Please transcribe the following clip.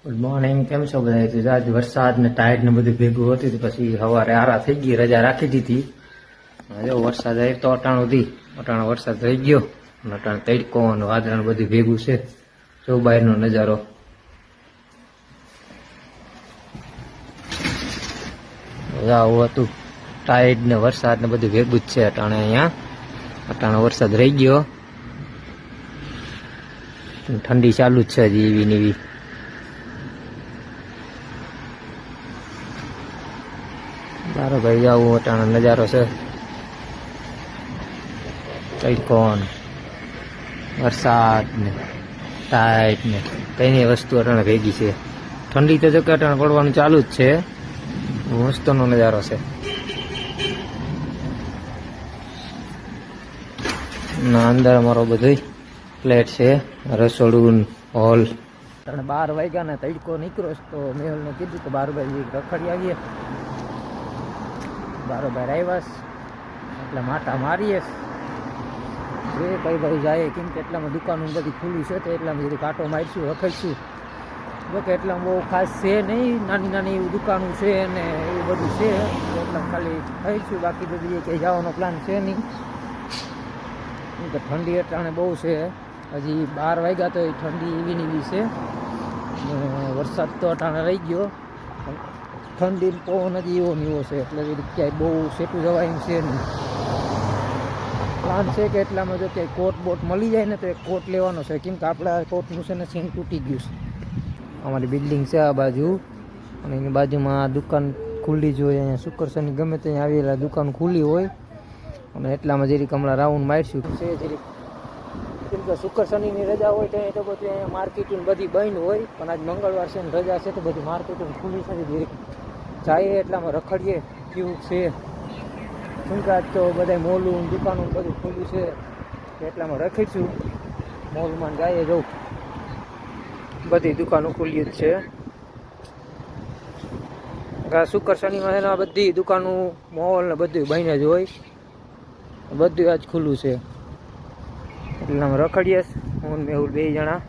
Good morning, કેમ છો બધા? આજ વરસાદ ને ટાઈડ ને બધું ભેગું હતું તો પછી સવારે આરા થઈ ગઈ, રજા રાખી દીધી. જો વરસાદ આવ્યો તો અટાણો વરસાદ થઈ ગયો અને અટાણ તડકો અને વાદળ બધું ભેગું છે. જો બહારનો નજારો આવું હતું. ટાઈડ ને વરસાદ ને બધું ભેગું જ છે અટાણે. અહીંયા અટાણો વરસાદ રહી ગયો, ઠંડી ચાલુ જ છે હજી એવી ને એવી. તારો ભાઈ આવું અટાણો નજારો છે. તડકો વરસાદ ને ટાઈટ ને કઈ વસ્તુ અટાણે ભેગી છે. ઠંડી તો જો કે અટાણે પડવાનું ચાલુ જ છે. મસ્તનો નજારો છે. ના અંદર અમારો બધું ફ્લેટ છે, રસોડું, હોલ. 12 વાગ્યા ને તડકો નીકળ્યો તો મેહુલને કીધું કે 12 વાગે રખડી આવીએ. 12 આવ્યા એટલે માટા મારીએ. જે કઈ ભાઈ જાય કેમ કે એટલામાં દુકાનો બધી ખુલ્લી છે તો એટલામાં બધી કાંટો મારીશું, રખડીશું. જોકે એટલામાં બહુ ખાસ છે નહીં, નાની નાની એવી દુકાનો છે ને એવું બધું છે. એટલામાં ખાલી થઈશું, બાકી બધી કંઈ જવાનો પ્લાન છે નહીં. તો ઠંડી અટાણે બહુ છે. હજી 12 વાગ્યા તો ઠંડી એવી ને એવી છે. વરસાદ તો અટાણે રહી ગયો, ઠંડી પવન હજી એવો ને એવો છે એટલે ક્યાંય બહુ સેટું જવાય એમ છે નહીં. પ્લાન છે કે એટલામાં જો ક્યાંય કોટ બોટ મળી જાય ને તો એક કોટ લેવાનો છે, કેમ કે આપણા કોટનું છે ને સીન તૂટી ગયું છે. અમારી બિલ્ડિંગ છે આ બાજુ અને એની બાજુમાં દુકાન ખુલ્લી જ હોય. અહીંયા શુક્ર શનિ ગમે ત્યાં આવેલા દુકાન ખુલ્લી હોય અને એટલામાં જરીક હમણાં રાઉન્ડ મારશું છે જરીક. કેમ કે શુક્ર શનિની રજા હોય તો તો બધું અહીંયા માર્કેટું બધી બંધ હોય, પણ આજ મંગળવાર છે ને રજા છે તો બધી માર્કેટું ખુલ્લી છે. જરીક જાય એટલામાં રખડીએ કેવું છે. કેમ કે આજ તો બધા મોલું દુકાનો બધું ખુલ્લું છે એટલામાં રખીશું. મોલમાં જઈએ, જવું બધી દુકાનો ખુલ્લી જ છે. શુક્ર શનિમાં એના બધી દુકાનો મોલ ને બધું બંધ જ હોય, બધું આજ ખુલ્લું છે. એટલામાં રખડીએ હું મેહુલ 2 જણા.